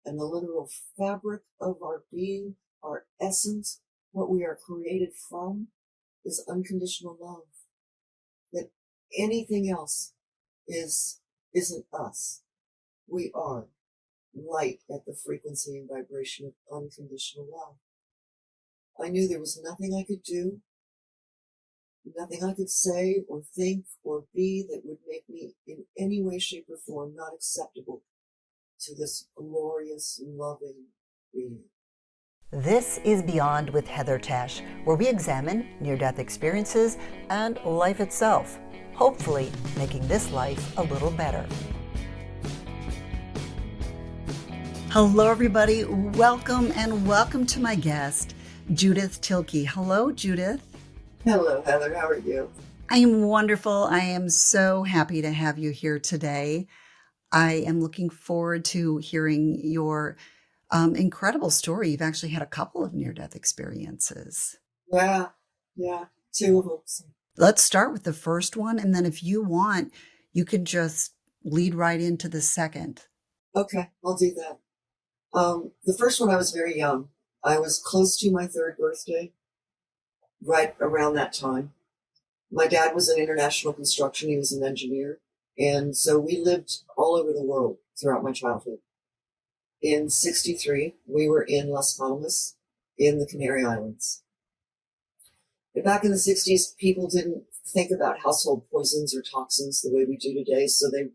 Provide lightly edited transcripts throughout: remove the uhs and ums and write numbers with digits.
and the literal fabric of our being, our essence, what we are created from, is unconditional love. That anything else isn't us. We are light at the frequency and vibration of unconditional love. I knew there was nothing I could do, nothing I could say or think or be that would make me in any way, shape, or form not acceptable to this glorious, loving being. This is Beyond with Heather Tesch, where we examine near-death experiences and life itself, hopefully making this life a little better. Hello, everybody. Welcome to my guest, Judith Tylke. Hello, Judith. Hello, Heather. How are you? I am wonderful. I am so happy to have you here today. I am looking forward to hearing your incredible story. You've actually had a couple of near-death experiences. Yeah, two of them. Let's start with the first one, and then if you want, you can just lead right into the second. Okay, I'll do that. The first one, I was very young. I was close to my third birthday, right around that time. My dad was in international construction. He was an engineer. And so we lived all over the world throughout my childhood. In 1963, we were in Las Palmas in the Canary Islands. And back in the 60s, people didn't think about household poisons or toxins the way we do today, so they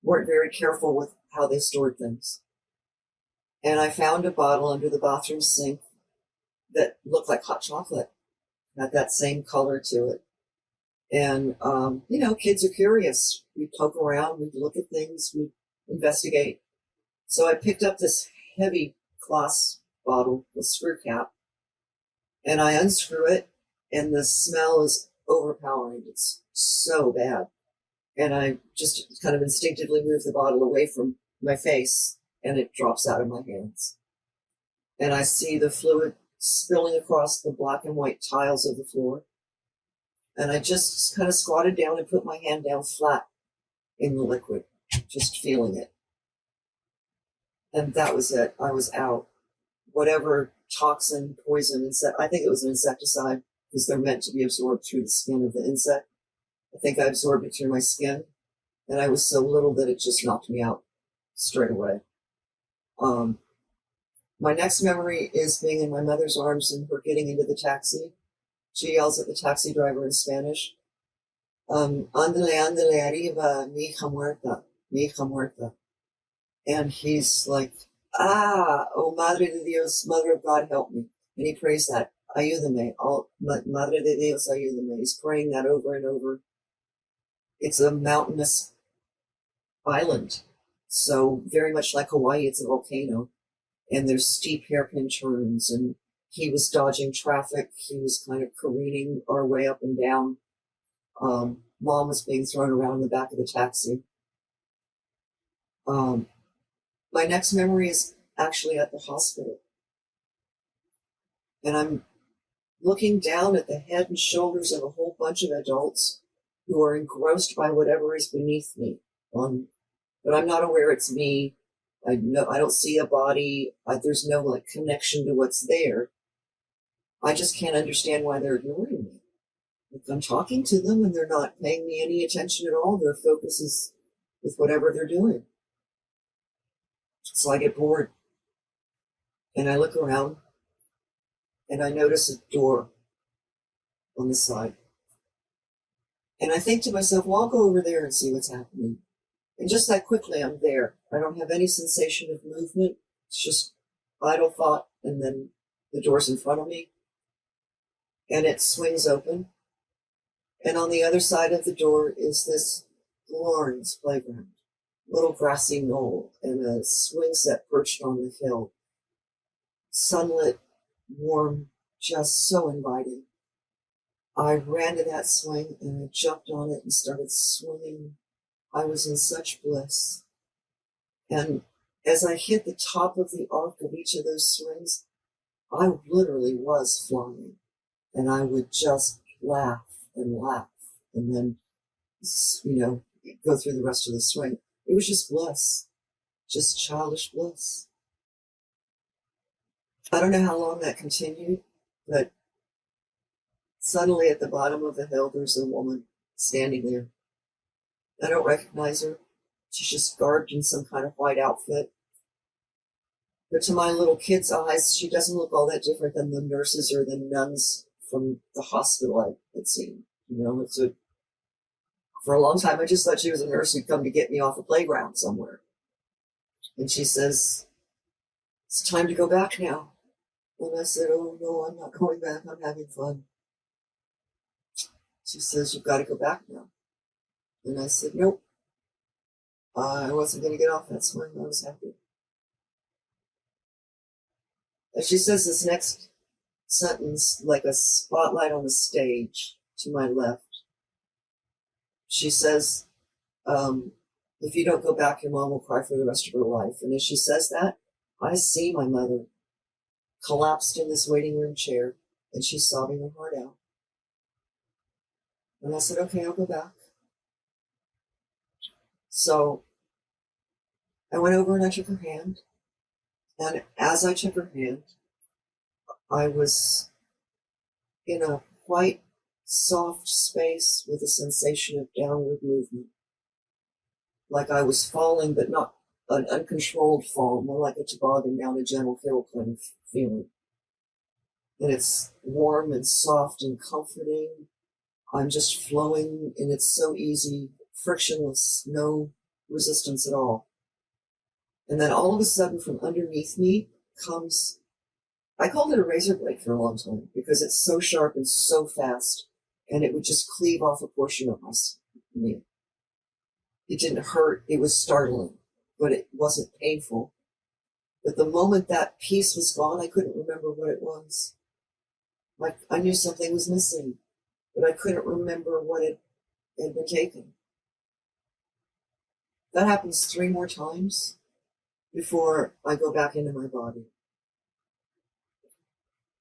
weren't very careful with how they stored things. And I found a bottle under the bathroom sink that looked like hot chocolate, had that same color to it. And, kids are curious. We poke around, we look at things, we investigate. So I picked up this heavy glass bottle with screw cap, and I unscrew it, and the smell is overpowering. It's so bad. And I just kind of instinctively move the bottle away from my face, and it drops out of my hands. And I see the fluid spilling across the black and white tiles of the floor. And I just kind of squatted down and put my hand down flat in the liquid, just feeling it. And that was it. I was out. Whatever toxin, poison, I think it was an insecticide because they're meant to be absorbed through the skin of the insect. I think I absorbed it through my skin, and I was so little that it just knocked me out straight away. My next memory is being in my mother's arms and her getting into the taxi. She yells at the taxi driver in Spanish, "Ándale, ándale arriba, mi hija muerta, mi hija muerta." And he's like, "Oh, Madre de Dios, Mother of God, help me." And he prays that, "Ayúdame, Madre de Dios, ayúdame." He's praying that over and over. It's a mountainous island, so very much like Hawaii, it's a volcano. And there's steep hairpin turns, and he was dodging traffic. He was kind of careening our way up and down. Mom was being thrown around in the back of the taxi. My next memory is actually at the hospital. And I'm looking down at the head and shoulders of a whole bunch of adults who are engrossed by whatever is beneath me. But I'm not aware it's me. I don't see a body. There's no connection to what's there. I just can't understand why they're ignoring me. I'm talking to them and they're not paying me any attention at all. Their focus is with whatever they're doing. So I get bored and I look around and I notice a door on the side. And I think to myself, well, I'll go over there and see what's happening. And just that quickly, I'm there. I don't have any sensation of movement. It's just idle thought. And then the door's in front of me. And it swings open. And on the other side of the door is this glorious playground. Little grassy knoll and a swing set perched on the hill. Sunlit, warm, just so inviting. I ran to that swing and I jumped on it and started swinging. I was in such bliss. And as I hit the top of the arc of each of those swings, I literally was flying. And I would just laugh and then, go through the rest of the swing. It was just bliss, just childish bliss. I don't know how long that continued, but suddenly at the bottom of the hill, there's a woman standing there. I don't recognize her. She's just garbed in some kind of white outfit. But to my little kid's eyes, she doesn't look all that different than the nurses or the nuns from the hospital I had seen. For a long time, I just thought she was a nurse who'd come to get me off a playground somewhere. And she says, "It's time to go back now." And I said, "Oh, no, I'm not going back. I'm having fun." She says, "You've got to go back now." And I said, "Nope. I wasn't going to get off that swing. I was happy." And she says this next sentence like a spotlight on the stage to my left. She says, "If you don't go back, your mom will cry for the rest of her life." And as she says that, I see my mother collapsed in this waiting room chair, and she's sobbing her heart out. And I said, "Okay, I'll go back." So I went over and I took her hand. And as I took her hand, I was in a white, soft space with a sensation of downward movement. Like I was falling, but not an uncontrolled fall, more like a toboggan down a gentle hill kind of feeling. And it's warm and soft and comforting. I'm just flowing, and it's so easy, frictionless, no resistance at all. And then all of a sudden, from underneath me comes, I called it a razor blade for a long time because it's so sharp and so fast, and it would just cleave off a portion of me. It didn't hurt. It was startling, but it wasn't painful. But the moment that piece was gone, I couldn't remember what it was. Like I knew something was missing, but I couldn't remember what it had been taken. That happens 3 more times before I go back into my body.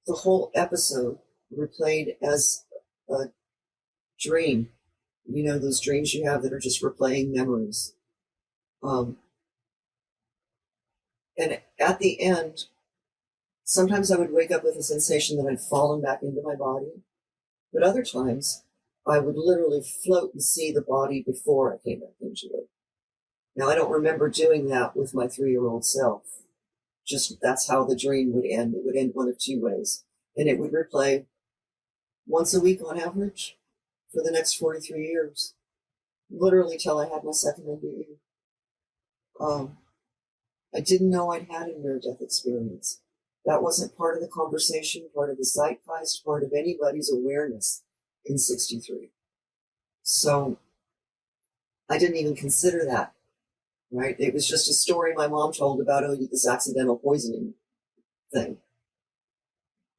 The whole episode replayed as a dream. You know, those dreams you have that are just replaying memories. And at the end, sometimes I would wake up with a sensation that I'd fallen back into my body. But other times, I would literally float and see the body before I came back into it. Now, I don't remember doing that with my 3-year-old self. Just that's how the dream would end. It would end one of 2 ways. And it would replay once a week on average for the next 43 years. Literally till I had my second MBE. I didn't know I'd had a near-death experience. That wasn't part of the conversation, part of the zeitgeist, part of anybody's awareness in 63. So I didn't even consider that, right? It was just a story my mom told about, this accidental poisoning thing.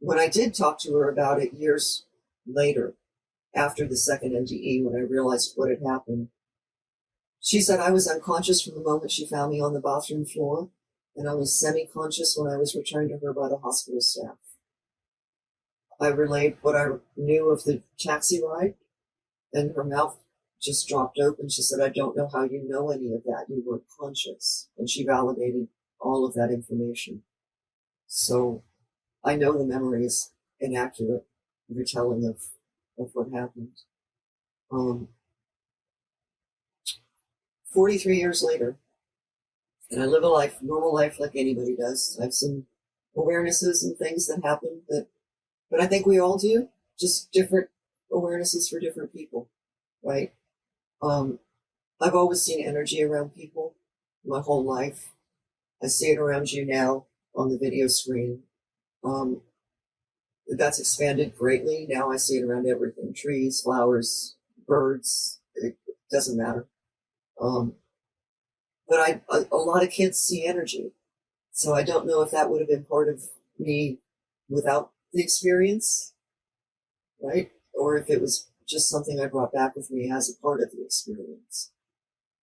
When I did talk to her about it years later, after the second NDE, when I realized what had happened, she said I was unconscious from the moment she found me on the bathroom floor, and I was semi-conscious when I was returned to her by the hospital staff. I relayed what I knew of the taxi ride, and her mouth just dropped open. She said, "I don't know how you know any of that. You were conscious." And she validated all of that information. So I know the memory is inaccurate retelling of what happened. 43 years later, and I live a life, normal life like anybody does. I have some awarenesses and things that happen but I think we all do, just different awarenesses for different people, right? I've always seen energy around people my whole life. I see it around you now on the video screen. That's expanded greatly. Now I see it around everything, trees, flowers, birds, it doesn't matter. But a lot of kids see energy. So I don't know if that would have been part of me without the experience, right? Or if it was just something I brought back with me as a part of the experience.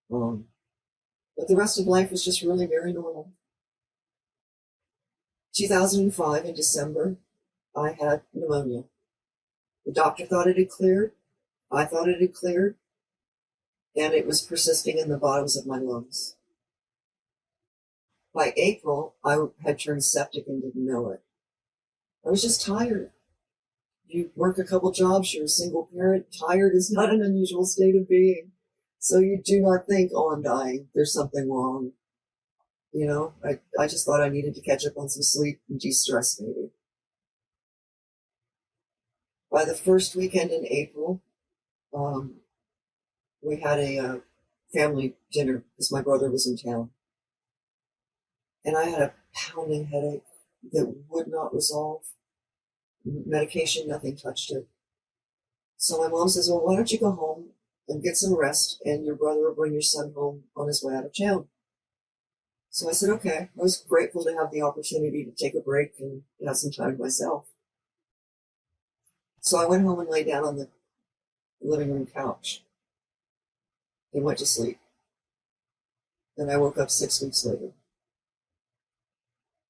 But the rest of life was just really very normal. 2005 in December, I had pneumonia. The doctor thought it had cleared. I thought it had cleared. And it was persisting in the bottoms of my lungs. By April, I had turned septic and didn't know it. I was just tired. You work a couple jobs, you're a single parent. Tired is not an unusual state of being. So you do not think, oh, I'm dying. There's something wrong. You know, I just thought I needed to catch up on some sleep and de-stress maybe. By the first weekend in April, we had a family dinner because my brother was in town. And I had a pounding headache that would not resolve. Medication, nothing touched it. So my mom says, well, why don't you go home and get some rest, and your brother will bring your son home on his way out of town. So I said, okay. I was grateful to have the opportunity to take a break and have some time to myself. So I went home and lay down on the living room couch and went to sleep. Then I woke up 6 weeks later.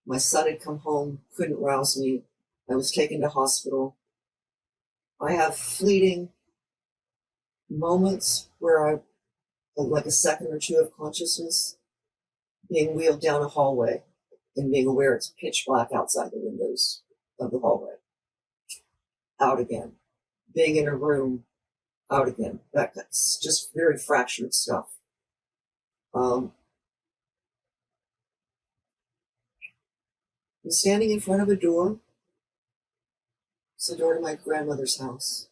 My son had come home, couldn't rouse me. I was taken to hospital. I have fleeting moments where I, like a second or two of consciousness, being wheeled down a hallway and being aware it's pitch black outside the windows of the hallway. Out again. Being in a room, out again. That's just very fractured stuff. I'm standing in front of a door. It's the door to my grandmother's house.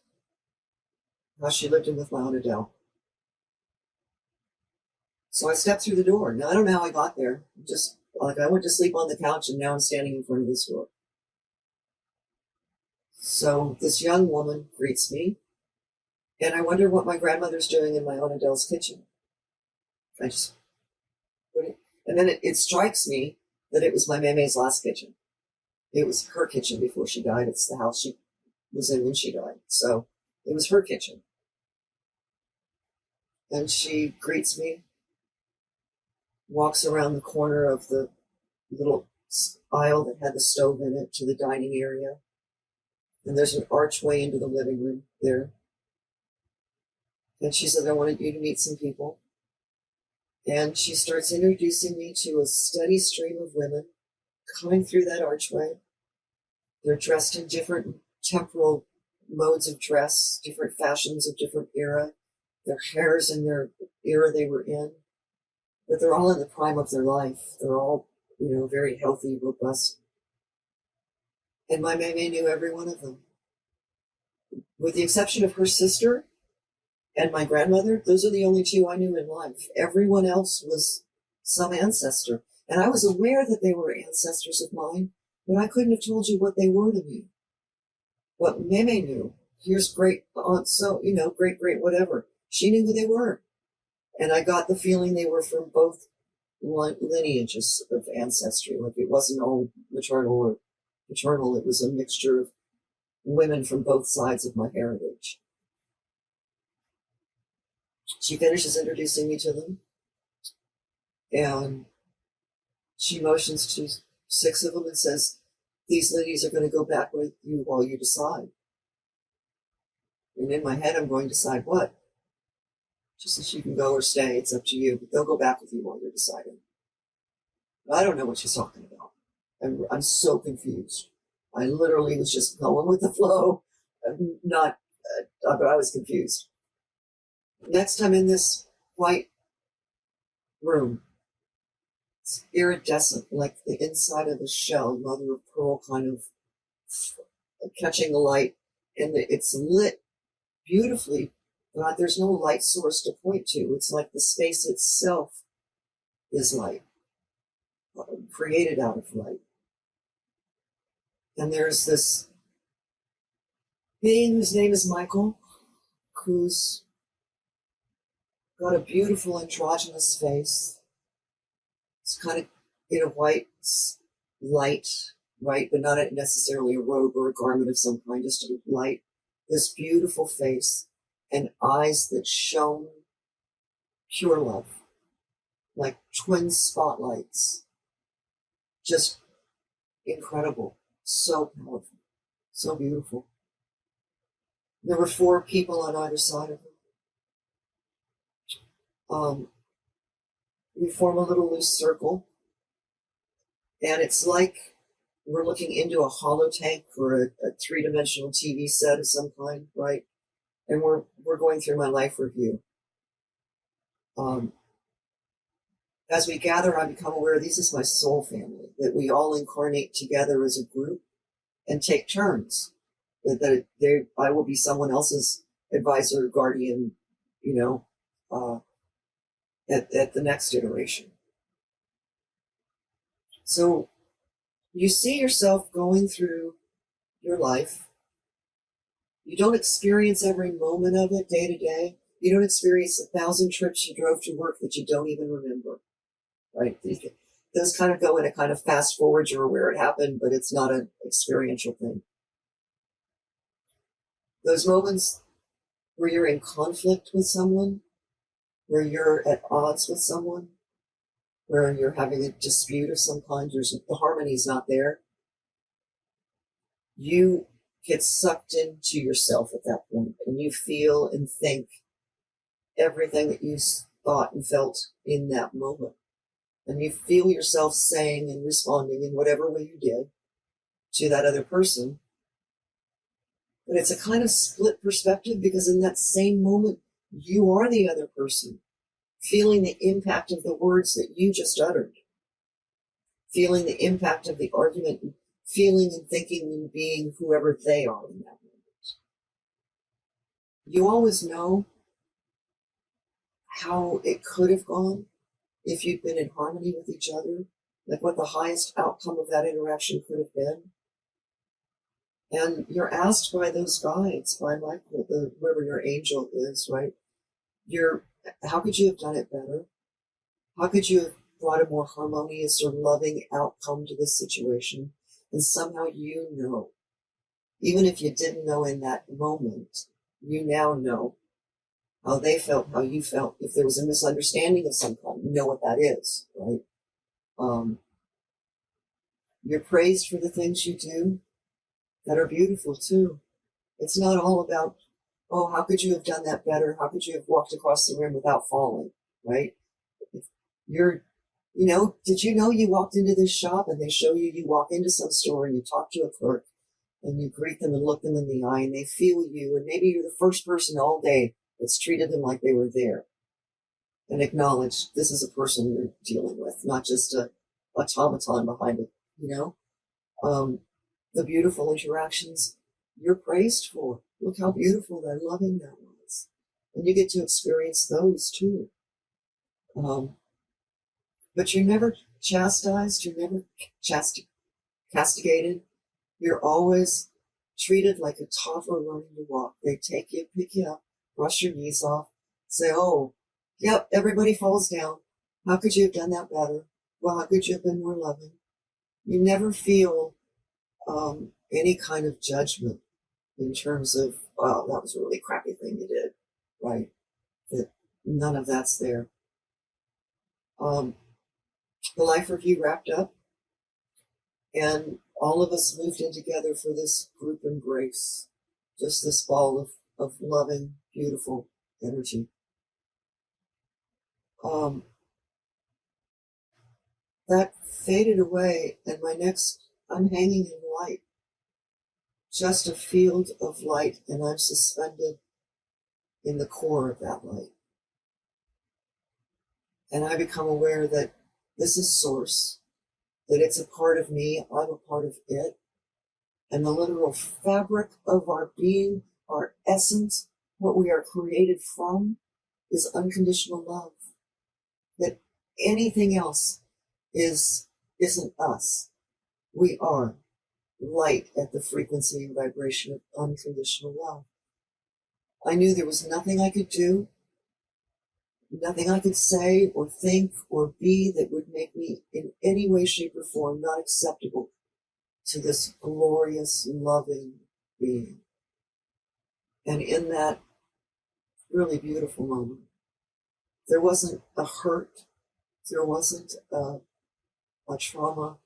How she lived in with my Aunt Adele. So I stepped through the door. Now, I don't know how I got there. Just like I went to sleep on the couch and now I'm standing in front of this door. So this young woman greets me, and I wonder what my grandmother's doing in my Aunt Adele's kitchen. And then it strikes me that it was my Meme's last kitchen. It was her kitchen before she died. It's the house she was in when she died. So it was her kitchen. And she greets me, walks around the corner of the little aisle that had the stove in it to the dining area. And there's an archway into the living room there. And she said, I wanted you to meet some people. And she starts introducing me to a steady stream of women coming through that archway. They're dressed in different temporal modes of dress, different fashions of different era. Their hair's in their era they were in. But they're all in the prime of their life. They're all, very healthy, robust. And my Meme knew every one of them. With the exception of her sister and my grandmother, those are the only two I knew in life. Everyone else was some ancestor. And I was aware that they were ancestors of mine, but I couldn't have told you what they were to me. What Meme knew, here's great aunt, so, great whatever. She knew who they were. And I got the feeling they were from both lineages of ancestry. Like it wasn't all maternal or paternal. It was a mixture of women from both sides of my heritage. She finishes introducing me to them, and she motions to 6 of them and says, these ladies are going to go back with you while you decide. And in my head, I'm going to decide what? She says, you can go or stay. It's up to you, but they'll go back with you while you're deciding. But I don't know what she's talking about. I'm so confused. I literally was just going with the flow. But I was confused. Next, I'm in this white room. It's iridescent, like the inside of a shell, mother of pearl, kind of catching the light. And it's lit beautifully, but there's no light source to point to. It's like the space itself is light, created out of light. And there's this being whose name is Michael, who's got a beautiful androgynous face. It's kind of in a white light, right? But not necessarily a robe or a garment of some kind, just a light. This beautiful face and eyes that shone pure love, like twin spotlights. Just incredible. So powerful. So beautiful. There were 4 people on either side of him. We form a little loose circle, and it's like we're looking into a hollow tank or a three-dimensional TV set of some kind, right? And we're going through my life review. As we gather, I become aware this is my soul family, that we all incarnate together as a group and take turns. I will be someone else's advisor, guardian, at the next iteration. So you see yourself going through your life. You don't experience every moment of it day to day. You don't experience 1,000 trips you drove to work that you don't even remember, right? Those kind of go in a kind of fast forward, you're aware it happened, but it's not an experiential thing. Those moments where you're in conflict with someone, where you're at odds with someone, where you're having a dispute of some kind, the harmony's not there, you get sucked into yourself at that point, and you feel and think everything that you thought and felt in that moment. And you feel yourself saying and responding in whatever way you did to that other person. But it's a kind of split perspective, because in that same moment, you are the other person, feeling the impact of the words that you just uttered, feeling the impact of the argument, and feeling and thinking and being whoever they are in that moment. You always know how it could have gone if you'd been in harmony with each other, like what the highest outcome of that interaction could have been. And you're asked by those guides, by Michael, whoever your angel is, right? How could you have done it better? How could you have brought a more harmonious or loving outcome to this situation? And somehow you know, even if you didn't know in that moment, you now know how they felt, how you felt. If there was a misunderstanding of some kind, you know what that is, right? You're praised for the things you do that are beautiful too. It's not all about, oh, how could you have done that better? How could you have walked across the room without falling, right? Did you know you walked into this shop and they show you walk into some store and you talk to a clerk and you greet them and look them in the eye and they feel you, and maybe you're the first person all day that's treated them like they were there and acknowledge this is a person you're dealing with, not just a automaton behind it, the beautiful interactions you're praised for. Look how beautiful that loving that was. And you get to experience those too. But you're never chastised, you're never castigated. You're always treated like a toddler learning to walk. They take you, pick you up, brush your knees off, say, oh, yep, everybody falls down. How could you have done that better? Well, how could you have been more loving? You never feel any kind of judgment in terms of, wow, that was a really crappy thing you did, right? That none of that's there. The life review wrapped up, and all of us moved in together for this group embrace, just this ball of loving, beautiful energy. That faded away, and I'm hanging in light, just a field of light, and I'm suspended in the core of that light. And I become aware that this is source, that it's a part of me, I'm a part of it, and the literal fabric of our being, our essence, what we are created from, is unconditional love. That anything else isn't us. We are light at the frequency and vibration of unconditional love. I knew there was nothing I could do, nothing I could say or think or be that would make me in any way, shape, or form not acceptable to this glorious, loving being. And in that really beautiful moment, there wasn't a hurt, there wasn't a trauma,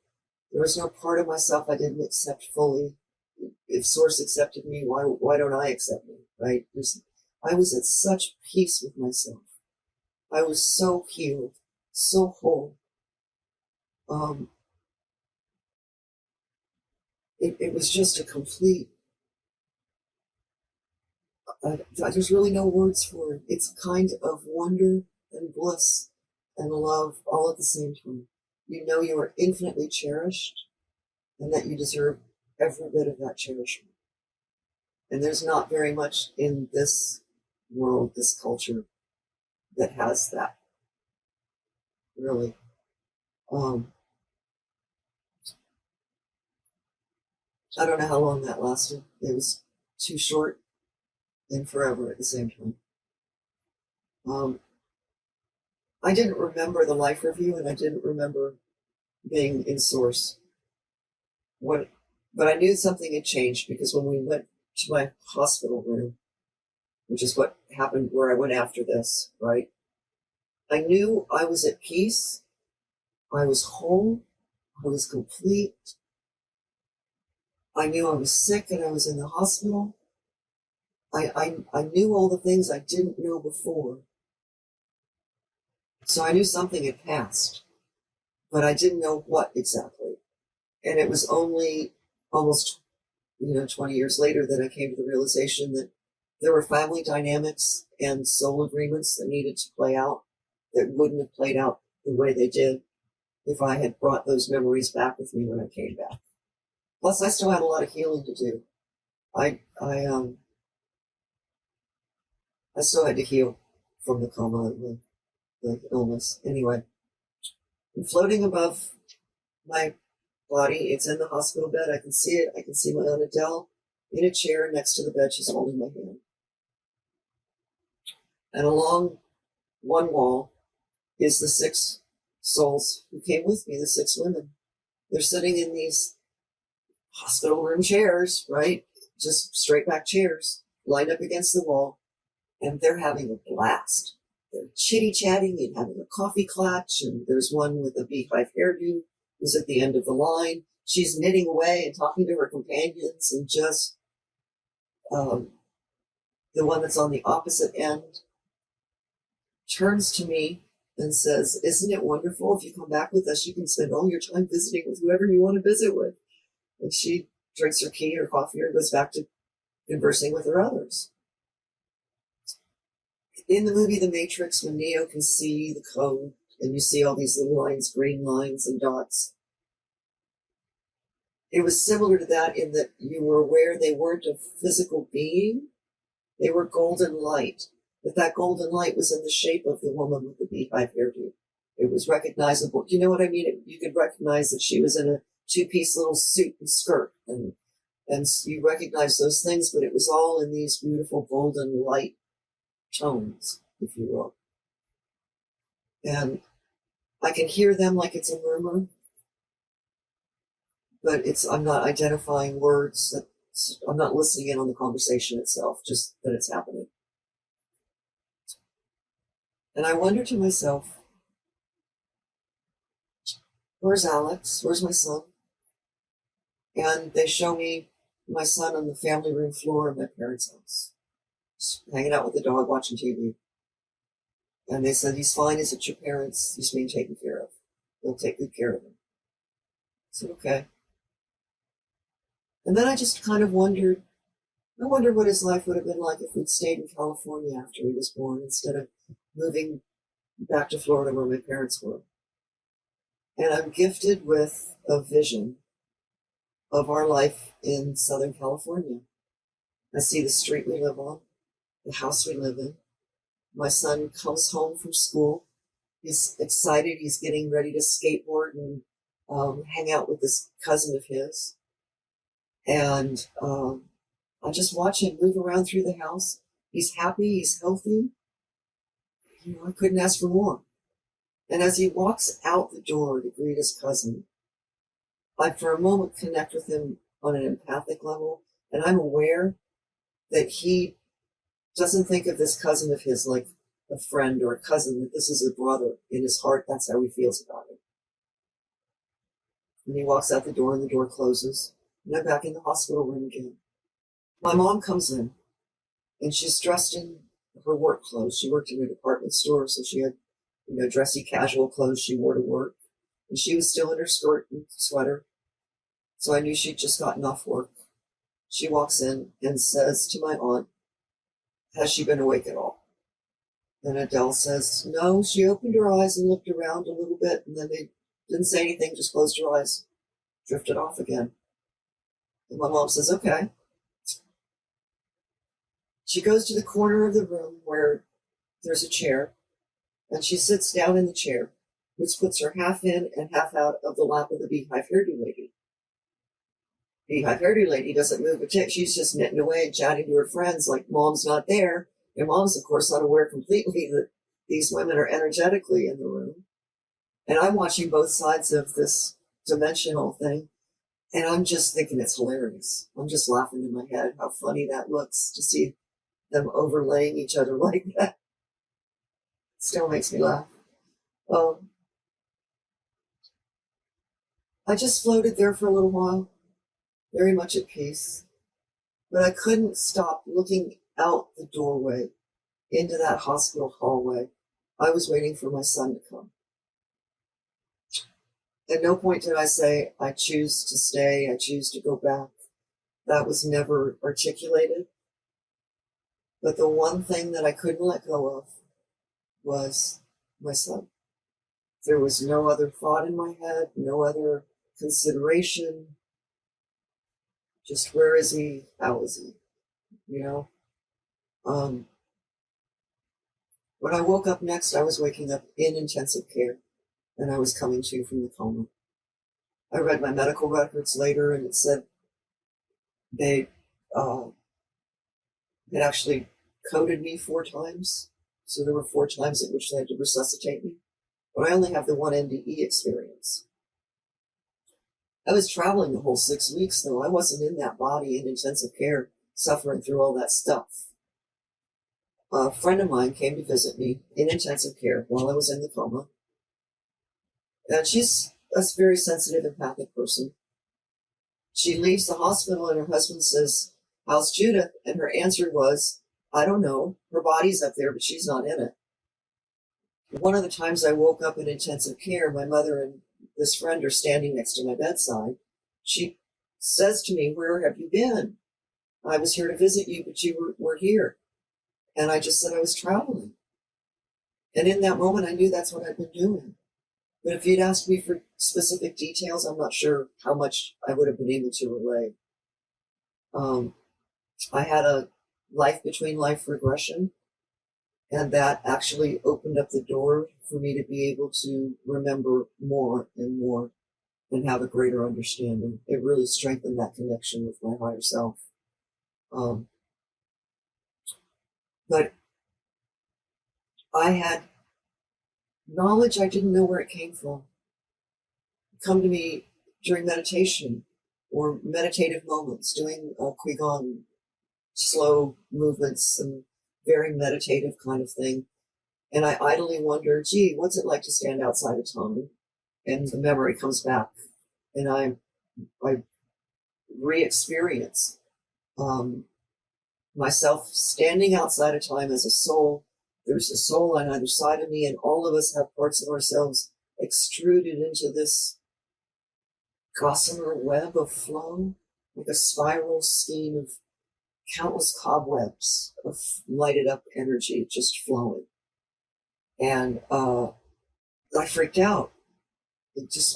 there was no part of myself I didn't accept fully. If Source accepted me, why don't I accept me, right? I was at such peace with myself. I was so healed, so whole. it was just a complete, there's really no words for it. It's kind of wonder and bliss and love all at the same time. You know you are infinitely cherished and that you deserve every bit of that cherishment. And there's not very much in this world, this culture, that has that, really. I don't know how long that lasted. It was too short and forever at the same time. I didn't remember the life review, and I didn't remember being in Source. But I knew something had changed, because when we went to my hospital room, which is what happened where I went after this, right? I knew I was at peace. I was whole. I was complete. I knew I was sick and I was in the hospital. I knew all the things I didn't know before. So I knew something had passed, but I didn't know what exactly. And it was only almost 20 years later that I came to the realization that there were family dynamics and soul agreements that needed to play out that wouldn't have played out the way they did if I had brought those memories back with me when I came back. Plus, I still had a lot of healing to do. I still had to heal from the coma and the illness. Anyway, I'm floating above my body. It's in the hospital bed. I can see it. I can see my Aunt Adele in a chair next to the bed. She's holding my hand. And along one wall is the 6 souls who came with me, the 6 women. They're sitting in these hospital room chairs, right? Just straight back chairs, lined up against the wall, and they're having a blast. They're chitty-chatting and having a coffee clutch, and there's one with a beehive hairdo who's at the end of the line. She's knitting away and talking to her companions, and just the one that's on the opposite end turns to me and says, "Isn't it wonderful? If you come back with us, you can spend all your time visiting with whoever you want to visit with." And she drinks her tea or coffee or goes back to conversing with her others. In the movie The Matrix, when Neo can see the code and you see all these little lines, green lines and dots, it was similar to that in that you were aware they weren't a physical being. They were golden light. But that golden light was in the shape of the woman with the beehive hairdo. It was recognizable. Do you know what I mean? You could recognize that she was in a 2-piece little suit and skirt, and you recognize those things, but it was all in these beautiful golden light tones, if you will. And I can hear them like it's a murmur, but I'm not identifying words. I'm not listening in on the conversation itself, just that it's happening. And I wonder to myself, where's Alex? Where's my son? And they show me my son on the family room floor of my parents' house, hanging out with the dog, watching TV. And they said, "He's fine. He's at your parents'. He's being taken care of. They'll take good care of him." I said, "Okay." And then I just kind of wondered what his life would have been like if we'd stayed in California after he was born instead of moving back to Florida where my parents were. And I'm gifted with a vision of our life in Southern California. I see the street we live on, the house we live in. My son comes home from school. He's excited. He's getting ready to skateboard and hang out with this cousin of his. And I just watch him move around through the house. He's happy. He's healthy. I couldn't ask for more. And as he walks out the door to greet his cousin, I for a moment connect with him on an empathic level, and I'm aware that he doesn't think of this cousin of his like a friend or a cousin, that this is a brother. In his heart, that's how he feels about it. And he walks out the door and the door closes, and I'm back in the hospital room again. My mom comes in, and she's dressed in her work clothes. She worked in a department store, so she had, dressy casual clothes she wore to work. And she was still in her skirt and sweater. So I knew she'd just gotten off work. She walks in and says to my aunt, has she been awake at all? And Adele says, no, she opened her eyes and looked around a little bit, and then they didn't say anything, just closed her eyes, drifted off again. And my mom says, okay. She goes to the corner of the room where there's a chair, and she sits down in the chair, which puts her half in and half out of the lap of the beehive hairdo lady. Beehive hairdo lady doesn't move a tick. She's just knitting away and chatting to her friends like mom's not there. And mom's, of course, unaware completely that these women are energetically in the room. And I'm watching both sides of this dimensional thing, and I'm just thinking it's hilarious. I'm just laughing in my head how funny that looks to see them overlaying each other like that. Still makes me laugh. I just floated there for a little while, very much at peace, but I couldn't stop looking out the doorway into that hospital hallway. I was waiting for my son to come. At no point did I say, I choose to stay, I choose to go back. That was never articulated. But the one thing that I couldn't let go of was my son. There was no other thought in my head, no other consideration. Just where is he? How is he? You know? When I woke up next, I was waking up in intensive care, and I was coming to from the coma. I read my medical records later, and it said they had actually coded me 4 times. So there were 4 times at which they had to resuscitate me. But I only have the 1 NDE experience. I was traveling the whole 6 weeks, though. I wasn't in that body in intensive care, suffering through all that stuff. A friend of mine came to visit me in intensive care while I was in the coma. And she's a very sensitive, empathic person. She leaves the hospital and her husband says, how's Judith? And her answer was, I don't know. Her body's up there, but she's not in it. One of the times I woke up in intensive care, my mother and this friend are standing next to my bedside. She says to me, where have you been? I was here to visit you, but you were here. And I just said I was traveling. And in that moment, I knew that's what I'd been doing. But if you'd asked me for specific details, I'm not sure how much I would have been able to relay. I had a life between life regression, and that actually opened up the door for me to be able to remember more and more and have a greater understanding. It really strengthened that connection with my higher self. But I had knowledge I didn't know where it came from. Come to me during meditation or meditative moments, doing Qigong, slow movements and very meditative kind of thing. And I idly wonder, gee, what's it like to stand outside of time? And the memory comes back, and I re-experience myself standing outside of time as a soul. There's a soul on either side of me, and all of us have parts of ourselves extruded into this gossamer web of flow, like a spiral scheme of countless cobwebs of lighted up energy just flowing. And I freaked out.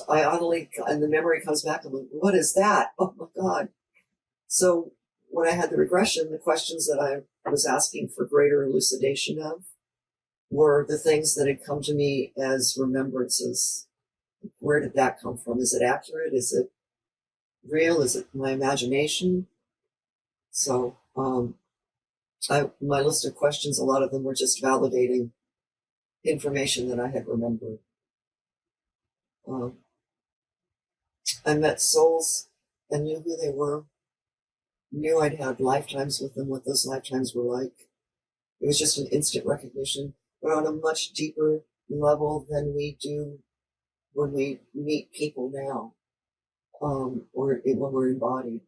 I utterly, and the memory comes back. I'm like, what is that? Oh my God. So when I had the regression, the questions that I was asking for greater elucidation of were the things that had come to me as remembrances. Where did that come from? Is it accurate? Is it real? Is it my imagination? So my list of questions, a lot of them were just validating information that I had remembered. I met souls and knew who they were, knew I'd had lifetimes with them, what those lifetimes were like. It was just an instant recognition, but on a much deeper level than we do when we meet people now, or when we're embodied.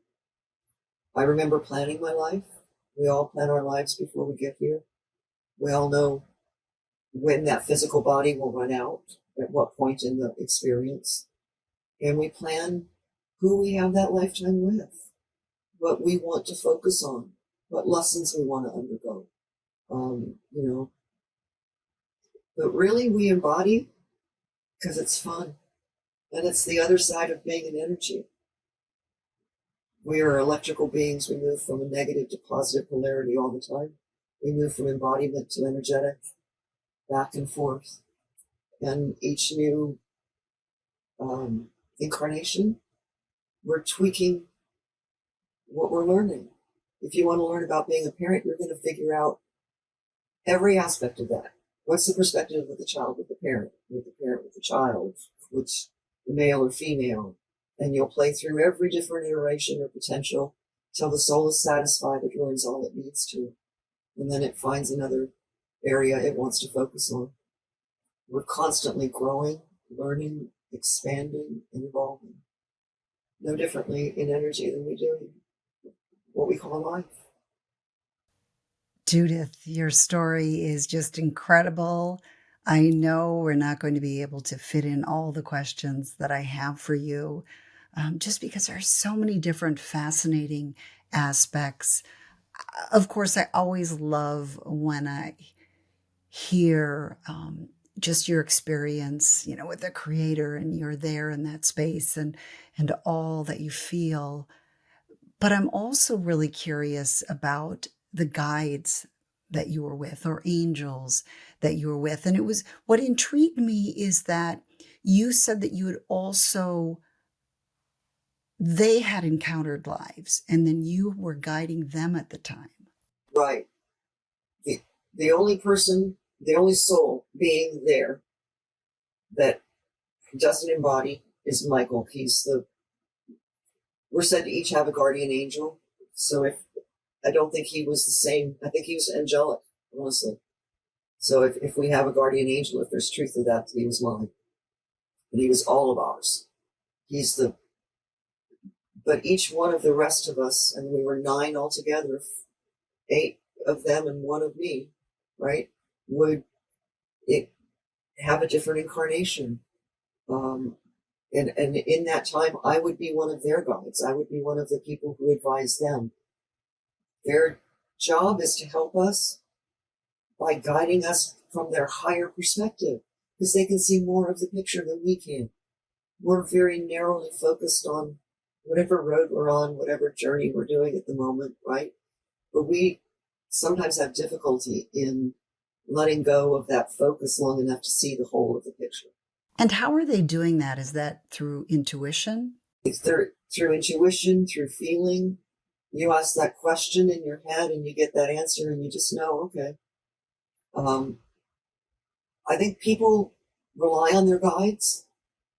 I remember planning my life. We all plan our lives before we get here. We all know when that physical body will run out, at what point in the experience. And we plan who we have that lifetime with, what we want to focus on, what lessons we want to undergo. You know, but really we embody because it's fun. And it's the other side of being an energy. We are electrical beings. We move from a negative to positive polarity all the time. We move from embodiment to energetic, back and forth. And each new incarnation, we're tweaking what we're learning. If you want to learn about being a parent, you're going to figure out every aspect of that. What's the perspective of the child with the parent with the child, which the male or female, and you'll play through every different iteration or potential till the soul is satisfied, it learns all it needs to, and then it finds another area it wants to focus on. We're constantly growing, learning, expanding, and evolving. No differently in energy than we do in what we call life. Judith, your story is just incredible. I know we're not going to be able to fit in all the questions that I have for you, just because there are so many different fascinating aspects. Of course, I always love when I hear just your experience, with the creator, and you're there in that space and all that you feel. But I'm also really curious about the guides that you were with, or angels that you were with. And what intrigued me is that you said that they had encountered lives, and then you were guiding them at the time. Right. The only person, the only soul being there that doesn't embody is Michael. We're said to each have a guardian angel. So I don't think he was the same. I think he was angelic, honestly. So if we have a guardian angel, if there's truth to that, he was mine. And he was all of ours. But each one of the rest of us, and we were 9 altogether, 8 of them and 1 of me, right, would it have a different incarnation. And in that time, I would be one of their guides. I would be one of the people who advise them. Their job is to help us by guiding us from their higher perspective, because they can see more of the picture than we can. We're very narrowly focused on whatever road we're on, whatever journey we're doing at the moment, right? But we sometimes have difficulty in letting go of that focus long enough to see the whole of the picture. And how are they doing that? Is that through intuition? It's through intuition, through feeling. You ask that question in your head and you get that answer and you just know, okay. I think people rely on their guides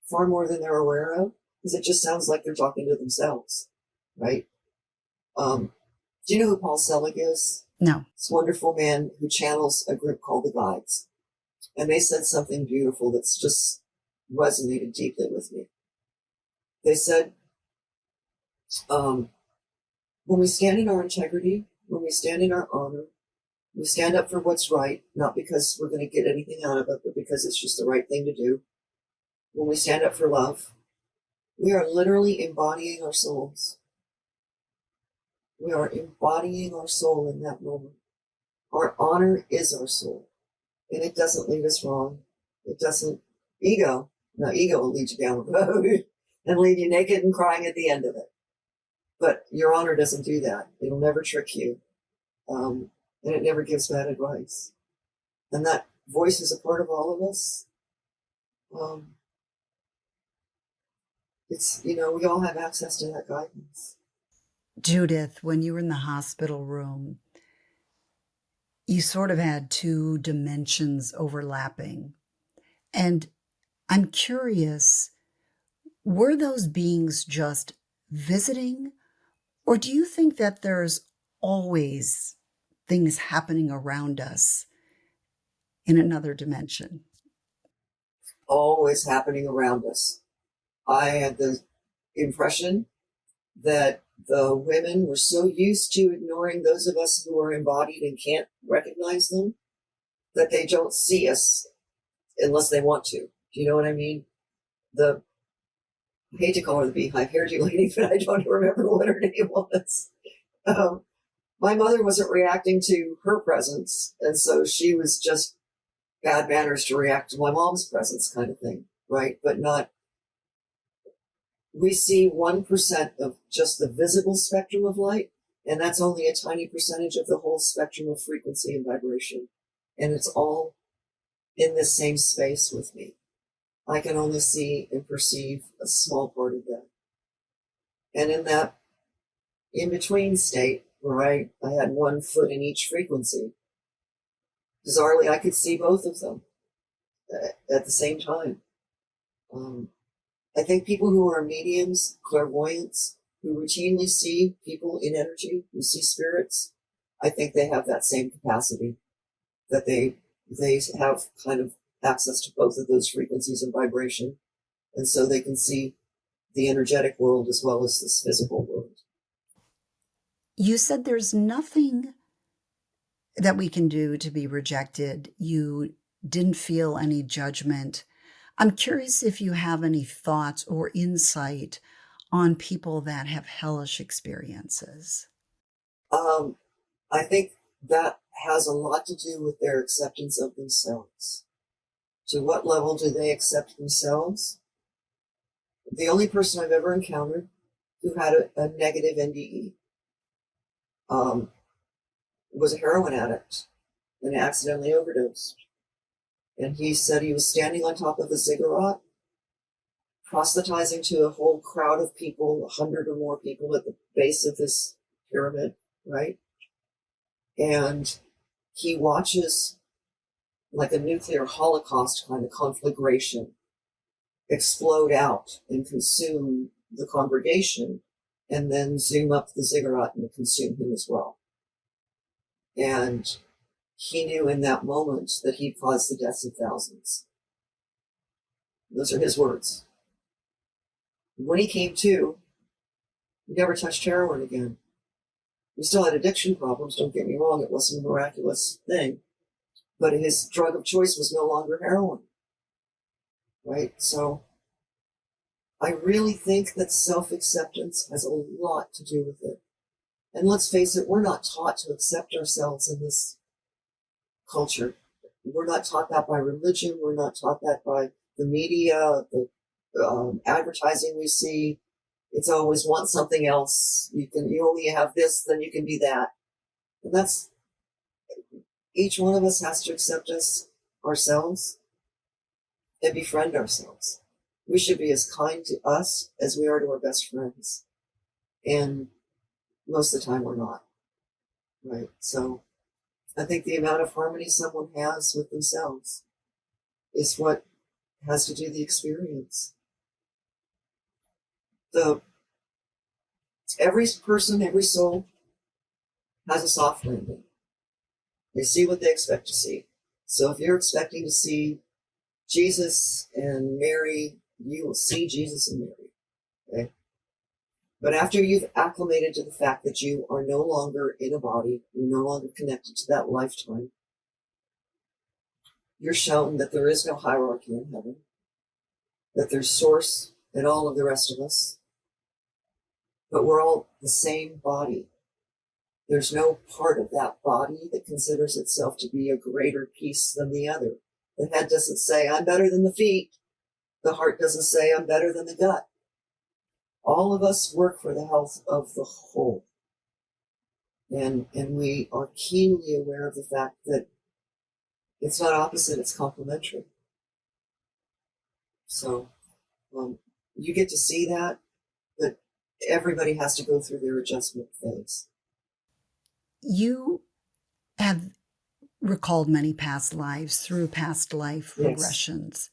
far more than they're aware of, because it just sounds like they're talking to themselves, right? Do you know who Paul Selig is? No. This wonderful man who channels a group called the Guides. And they said something beautiful that's just resonated deeply with me. They said, when we stand in our integrity, when we stand in our honor, we stand up for what's right, not because we're going to get anything out of it, but because it's just the right thing to do. When we stand up for love, we are literally embodying our souls. We are embodying our soul in that moment. Our honor is our soul. And it doesn't lead us wrong. It doesn't. Ego will lead you down the road and leave you naked and crying at the end of it. But your honor doesn't do that. It'll never trick you. And it never gives bad advice. And that voice is a part of all of us. We all have access to that guidance. Judith, when you were in the hospital room, you sort of had 2 dimensions overlapping. And I'm curious, were those beings just visiting? Or do you think that there's always things happening around us in another dimension? Always happening around us. I had the impression that the women were so used to ignoring those of us who are embodied and can't recognize them that they don't see us unless they want to. Do you know what I mean? I hate to call her the beehive hairdo lady, but I don't remember what her name was. My mother wasn't reacting to her presence, and so she was just bad manners to react to my mom's presence, kind of thing, right? But not. We see 1% of just the visible spectrum of light, and that's only a tiny percentage of the whole spectrum of frequency and vibration. And it's all in this same space with me. I can only see and perceive a small part of that. And in that in-between state, where I had 1 foot in each frequency, bizarrely, I could see both of them at the same time. I think people who are mediums, clairvoyants, who routinely see people in energy, who see spirits, I think they have that same capacity, that they have kind of access to both of those frequencies and vibration. And so they can see the energetic world as well as this physical world. You said there's nothing that we can do to be rejected. You didn't feel any judgment. I'm curious if you have any thoughts or insight on people that have hellish experiences. I think that has a lot to do with their acceptance of themselves. To what level do they accept themselves? The only person I've ever encountered who had a negative NDE was a heroin addict and accidentally overdosed. And he said he was standing on top of a ziggurat, proselytizing to a whole crowd of people, 100 or more people at the base of this pyramid, right? And he watches like a nuclear holocaust kind of conflagration explode out and consume the congregation, and then zoom up the ziggurat and consume him as well. And he knew in that moment that he'd caused the deaths of thousands. Those are his words. When he came to, he never touched heroin again. He still had addiction problems, don't get me wrong, it wasn't a miraculous thing, but his drug of choice was no longer heroin, right? So I really think that self-acceptance has a lot to do with it. And let's face it, we're not taught to accept ourselves in this culture. We're not taught that by religion. We're not taught that by the media, the advertising we see. It's always want something else. You only have this, then you can be that. And that's, each one of us has to accept ourselves and befriend ourselves. We should be as kind to us as we are to our best friends. And most of the time we're not, right? So I think the amount of harmony someone has with themselves is what has to do the experience. Every person, every soul has a soft landing. They see what they expect to see. So if you're expecting to see Jesus and Mary, you will see Jesus and Mary. Okay? But after you've acclimated to the fact that you are no longer in a body, you're no longer connected to that lifetime, you're shown that there is no hierarchy in heaven, that there's source in all of the rest of us, but we're all the same body. There's no part of that body that considers itself to be a greater piece than the other. The head doesn't say, I'm better than the feet. The heart doesn't say, I'm better than the gut. All of us work for the health of the whole. And we are keenly aware of the fact that it's not opposite, it's complementary. So you get to see that, but everybody has to go through their adjustment phase. You have recalled many past lives through past life regressions.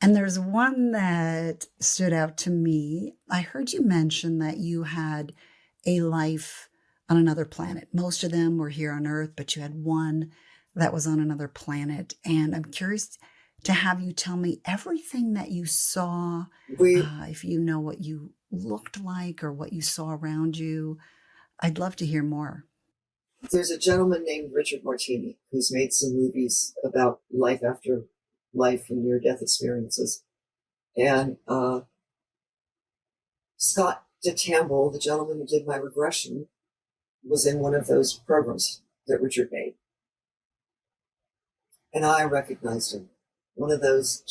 And there's one that stood out to me. I heard you mention that you had a life on another planet. Most of them were here on Earth, but you had one that was on another planet. And I'm curious to have you tell me everything that you saw, if you know what you looked like or what you saw around you. I'd love to hear more. There's a gentleman named Richard Martini who's made some movies about life after life and near-death experiences. And Scott DeTamble, the gentleman who did my regression, was in one of those programs that Richard made. And I recognized him. One of those,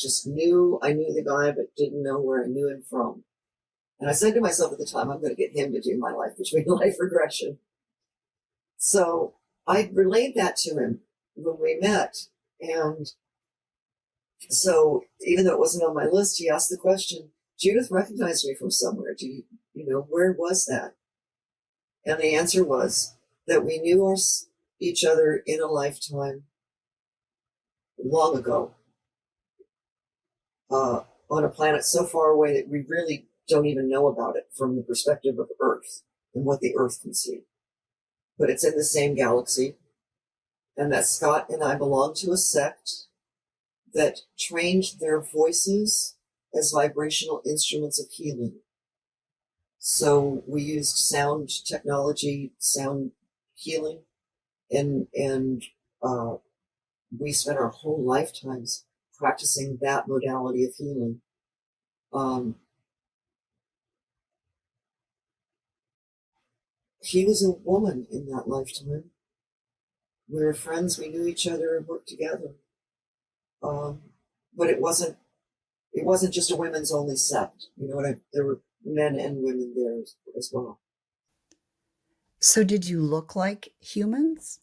I knew the guy, but didn't know where I knew him from. And I said to myself at the time, I'm going to get him to do my life between life regression. So I relayed that to him when we met. And so even though it wasn't on my list, he asked the question, Judith recognized me from somewhere. Do you know, where was that? And the answer was that we knew each other in a lifetime long ago, on a planet so far away that we really don't even know about it from the perspective of Earth and what the Earth can see. But it's in the same galaxy, and that Scott and I belong to a sect that trained their voices as vibrational instruments of healing. So we used sound technology, sound healing, and we spent our whole lifetimes practicing that modality of healing. He was a woman in that lifetime. We were friends, we knew each other and worked together. But it wasn't just a women's only sect. You know there were men and women there as well. So did you look like humans?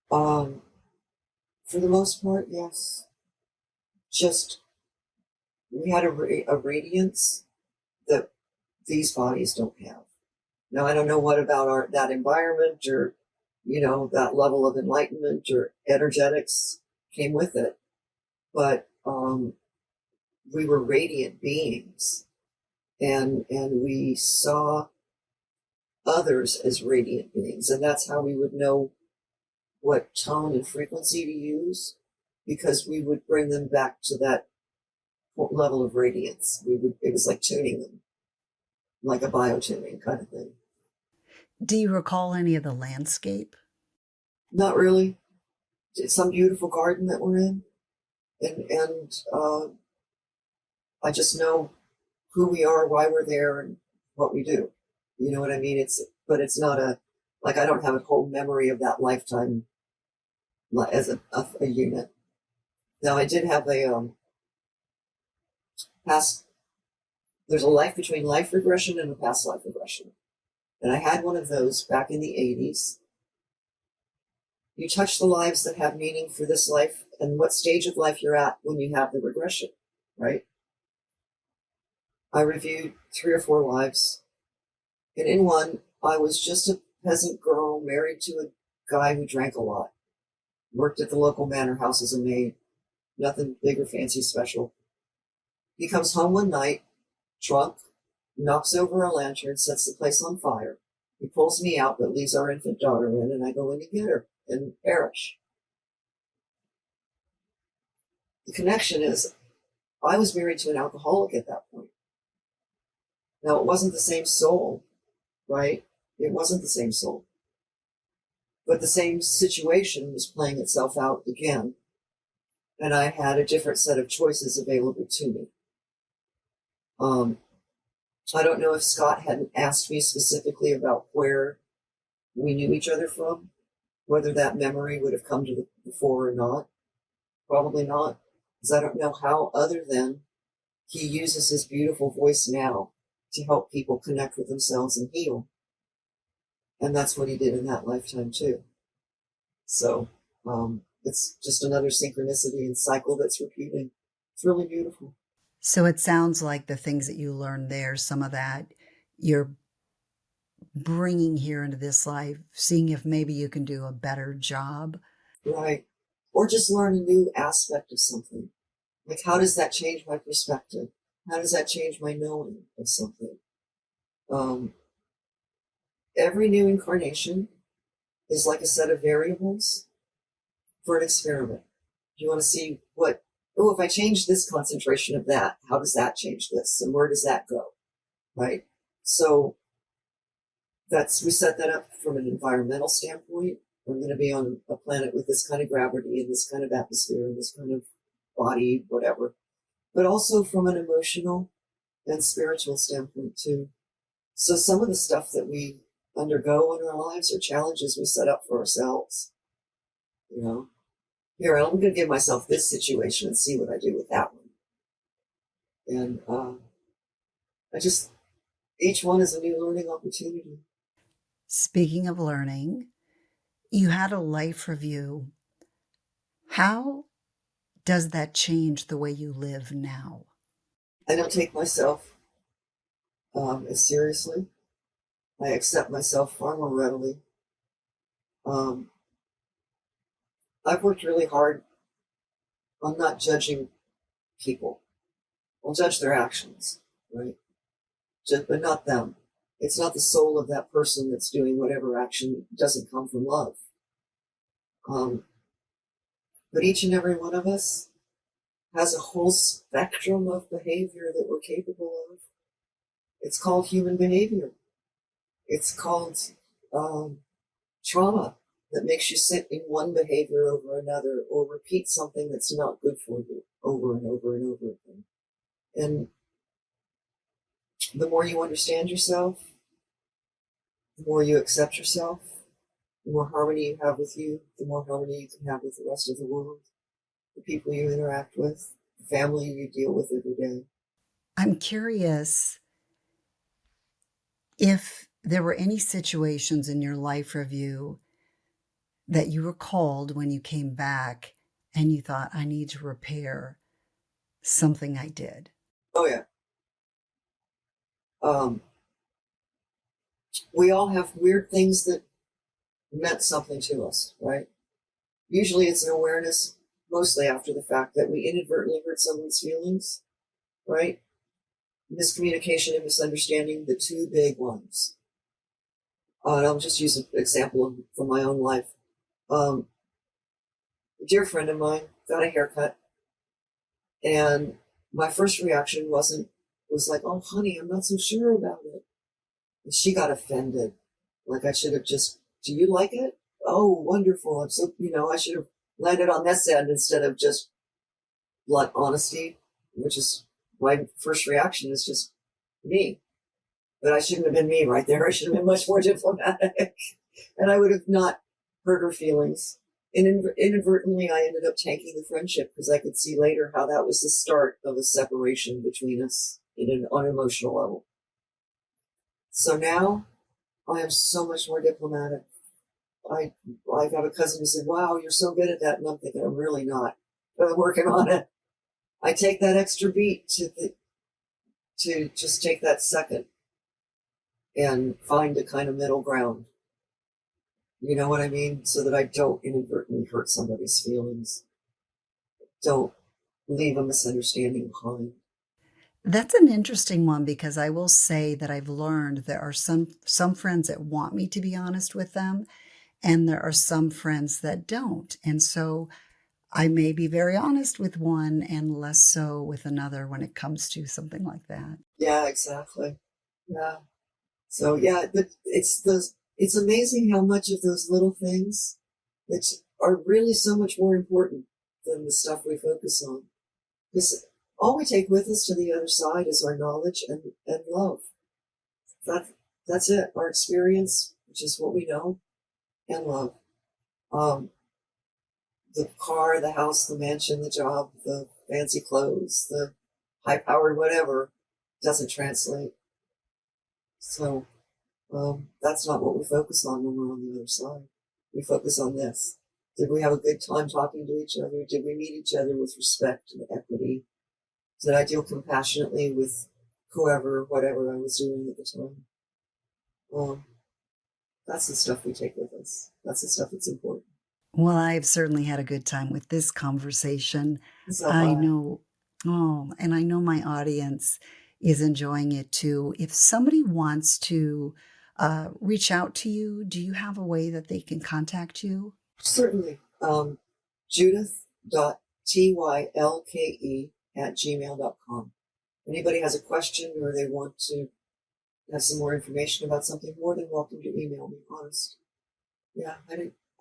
For the most part, yes. Just, we had a radiance that these bodies don't have. Now, I don't know what about that environment or, that level of enlightenment or energetics came with it. But we were radiant beings, and we saw others as radiant beings. And that's how we would know what tone and frequency to use, because we would bring them back to that level of radiance. It was like tuning them, like a biotuning kind of thing. Do you recall any of the landscape? Not really. It's some beautiful garden that we're in. And I just know who we are, why we're there, and what we do. You know what I mean? But it's not I don't have a whole memory of that lifetime as a unit. Now, I did have a past, there's a life between life regression and a past life regression. And I had one of those back in the 80s. You touch the lives that have meaning for this life and what stage of life you're at when you have the regression, right? I reviewed 3 or 4 lives. And in one, I was just a peasant girl married to a guy who drank a lot. Worked at the local manor house as a maid. Nothing big or fancy special. He comes home one night, drunk, knocks over a lantern, sets the place on fire. He pulls me out, but leaves our infant daughter in, and I go in to get her and perish. The connection is, I was married to an alcoholic at that point. Now, it wasn't the same soul, right? It wasn't the same soul. But the same situation was playing itself out again. And I had a different set of choices available to me. I don't know if Scott hadn't asked me specifically about where we knew each other from, whether that memory would have come to the fore or not. Probably not, because I don't know how, other than he uses his beautiful voice now to help people connect with themselves and heal. And that's what he did in that lifetime too. So it's just another synchronicity and cycle that's repeating. It's really beautiful. So it sounds like the things that you learned there, some of that you're bringing here into this life, seeing if maybe you can do a better job. Right. Or just learn a new aspect of something. Like, how does that change my perspective? How does that change my knowing of something? Every new incarnation is like a set of variables for an experiment. You want to see if I change this concentration of that, how does that change this? And where does that go? Right? So we set that up from an environmental standpoint. I'm going to be on a planet with this kind of gravity and this kind of atmosphere and this kind of body, whatever. But also from an emotional and spiritual standpoint too. So some of the stuff that we undergo in our lives are challenges we set up for ourselves. You know, here, I'm going to give myself this situation and see what I do with that one. And each one is a new learning opportunity. Speaking of learning, you had a life review. How does that change the way you live now? I don't take myself as seriously. I accept myself far more readily. I've worked really hard on not judging people. I'll judge their actions, right? But not them. It's not the soul of that person that's doing whatever action doesn't come from love. But each and every one of us has a whole spectrum of behavior that we're capable of. It's called human behavior. It's called trauma that makes you sit in one behavior over another or repeat something that's not good for you over and over and over again. And the more you understand yourself, the more you accept yourself, the more harmony you have with you, the more harmony you can have with the rest of the world, the people you interact with, the family you deal with every day. I'm curious if there were any situations in your life review that you recalled when you came back and you thought, I need to repair something I did. Oh, yeah. We all have weird things that meant something to us, right? Usually it's an awareness, mostly after the fact, that we inadvertently hurt someone's feelings, right? Miscommunication and misunderstanding, the two big ones. And I'll just use an example from my own life. A dear friend of mine got a haircut, and my first reaction was like, oh, honey, I'm not so sure about it. And she got offended. Like I should have just, do you like it? Oh, wonderful. I'm so, I should have landed on this end instead of just blunt honesty, which is my first reaction is just me. But I shouldn't have been me right there. I should have been much more diplomatic. And I would have not hurt her feelings. And inadvertently, I ended up tanking the friendship because I could see later how that was the start of a separation between us in an unemotional level. So now I am so much more diplomatic. I have a cousin who said, wow, you're so good at that. And I'm thinking, I'm really not, but I'm working on it. I take that extra beat to just take that second and find a kind of middle ground. You know what I mean? So that I don't inadvertently hurt somebody's feelings. Don't leave a misunderstanding behind. That's an interesting one because I will say that I've learned there are some friends that want me to be honest with them, and there are some friends that don't. And so I may be very honest with one and less so with another when it comes to something like that. Yeah, exactly. Yeah. So yeah, it's amazing how much of those little things that are really so much more important than the stuff we focus on. Because all we take with us to the other side is our knowledge and love. That's it. Our experience, which is what we know, and love. The car, the house, the mansion, the job, the fancy clothes, the high-powered whatever doesn't translate. So that's not what we focus on when we're on the other side. We focus on this. Did we have a good time talking to each other? Did we meet each other with respect and equity? Did I deal compassionately with whoever, whatever I was doing at the time? That's the stuff we take with us. That's the stuff that's important. Well, I've certainly had a good time with this conversation. I know, and I know my audience is enjoying it too. If somebody wants to reach out to you, do you have a way that they can contact you? Certainly. Judith.tylke@gmail.com. Anybody has a question or they want to have some more information about something, more than welcome to email me, honest. Yeah,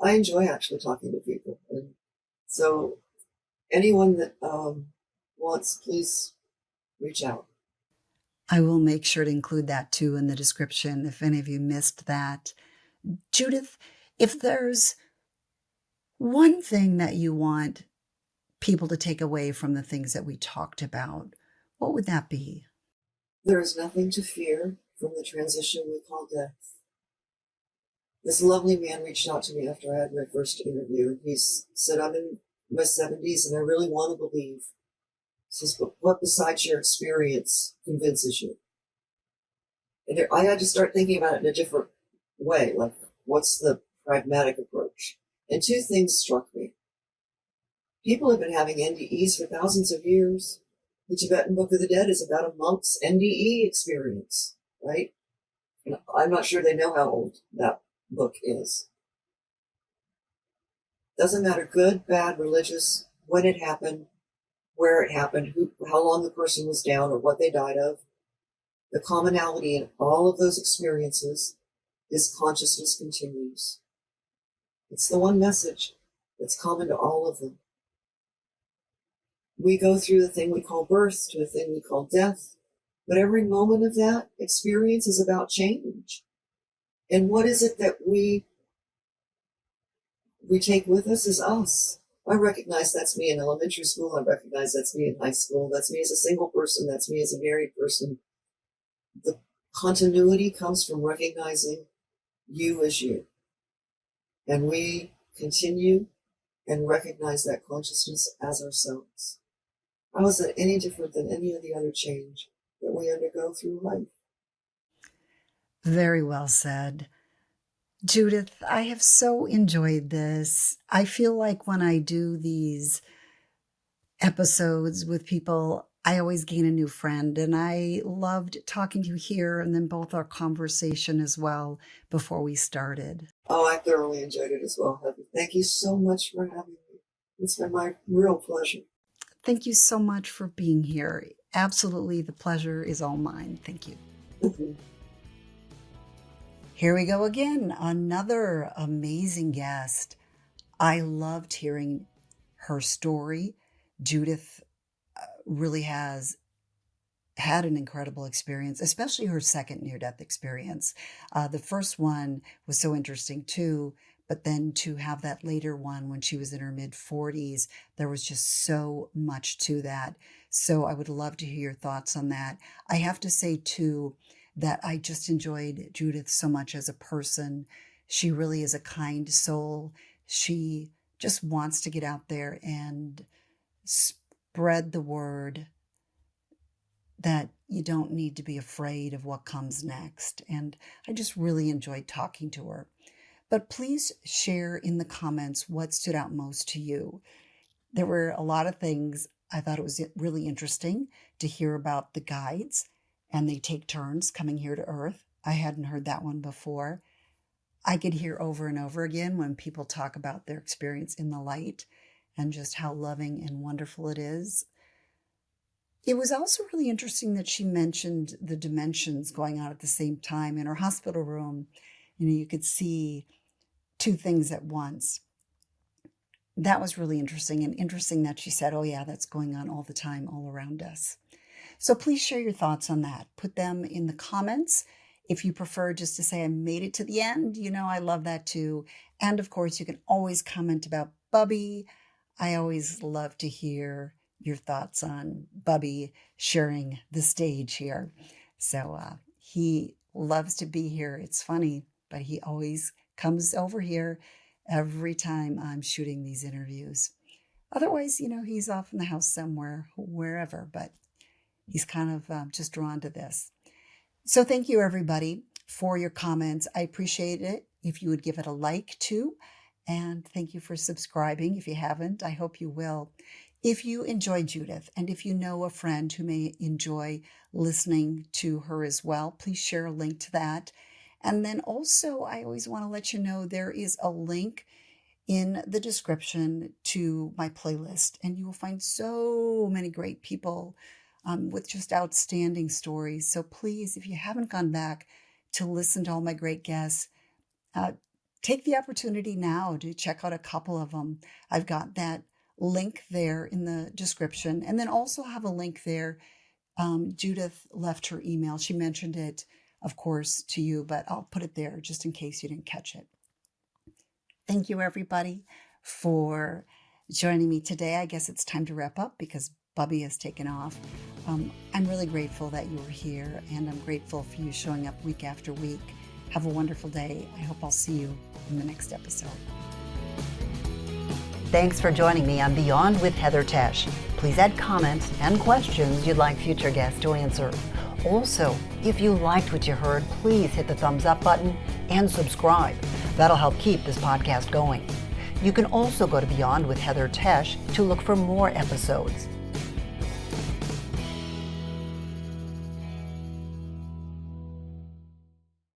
I enjoy actually talking to people. And so anyone that wants, please reach out. I will make sure to include that too in the description if any of you missed that. Judith, if there's one thing that you want people to take away from the things that we talked about, what would that be? There is nothing to fear from the transition we call death. This lovely man reached out to me after I had my first interview. He said, I'm in my 70s and I really want to believe. He says, but what besides your experience convinces you? And I had to start thinking about it in a different way, like what's the pragmatic approach? And two things struck me. People have been having NDEs for thousands of years. The Tibetan Book of the Dead is about a monk's NDE experience, right? And I'm not sure they know how old that book is. Doesn't matter, good, bad, religious, when it happened, where it happened, how long the person was down or what they died of. The commonality in all of those experiences is consciousness continues. It's the one message that's common to all of them. We go through the thing we call birth to a thing we call death, but every moment of that experience is about change. And what is it that we take with us is us. I recognize that's me in elementary school. I recognize that's me in high school. That's me as a single person. That's me as a married person. The continuity comes from recognizing you as you. And we continue and recognize that consciousness as ourselves. How is that any different than any of the other change that we undergo through life? Very well said. Judith, I have so enjoyed this. I feel like when I do these episodes with people, I always gain a new friend, and I loved talking to you here and then both our conversation as well before we started. Oh, I thoroughly enjoyed it as well, Heather. Thank you so much for having me. It's been my real pleasure. Thank you so much for being here. Absolutely, the pleasure is all mine. Thank you. Here we go again, another amazing guest. I loved hearing her story. Judith really has had an incredible experience, especially her second near-death experience. The first one was so interesting too, but then to have that later one when she was in her mid-40s, there was just so much to that. So I would love to hear your thoughts on that. I have to say too that I just enjoyed Judith so much as a person. She really is a kind soul. She just wants to get out there and spread the word that you don't need to be afraid of what comes next. And I just really enjoyed talking to her. But please share in the comments what stood out most to you. There were a lot of things. I thought it was really interesting to hear about the guides, and they take turns coming here to Earth. I hadn't heard that one before. I could hear over and over again when people talk about their experience in the light and just how loving and wonderful it is. It was also really interesting that she mentioned the dimensions going on at the same time in her hospital room. You could see two things at once. That was really interesting, and interesting that she said, oh yeah, that's going on all the time, all around us. So please share your thoughts on that. Put them in the comments. If you prefer just to say I made it to the end, I love that too. And of course, you can always comment about Bubbie. I always love to hear your thoughts on Bubbie sharing the stage here. So he loves to be here. It's funny, but he always comes over here every time I'm shooting these interviews. Otherwise, he's off in the house somewhere, wherever, but he's kind of just drawn to this. So thank you, everybody, for your comments. I appreciate it if you would give it a like too. And thank you for subscribing. If you haven't, I hope you will. If you enjoy Judith, and if you know a friend who may enjoy listening to her as well, please share a link to that. And then also, I always want to let you know there is a link in the description to my playlist, and you will find so many great people with just outstanding stories. So please, if you haven't gone back to listen to all my great guests, take the opportunity now to check out a couple of them. I've got that link there in the description, and then also have a link there Judith left her email. She mentioned it, of course, to you, but I'll put it there just in case you didn't catch it. Thank you, everybody, for joining me today. I guess it's time to wrap up because Bubbie has taken off. I'm really grateful that you were here, and I'm grateful for you showing up week after week. Have a wonderful day. I hope I'll see you in the next episode. Thanks for joining me on Beyond with Heather Tesch. Please add comments and questions you'd like future guests to answer. Also, if you liked what you heard, please hit the thumbs up button and subscribe. That'll help keep this podcast going. You can also go to Beyond with Heather Tesch to look for more episodes.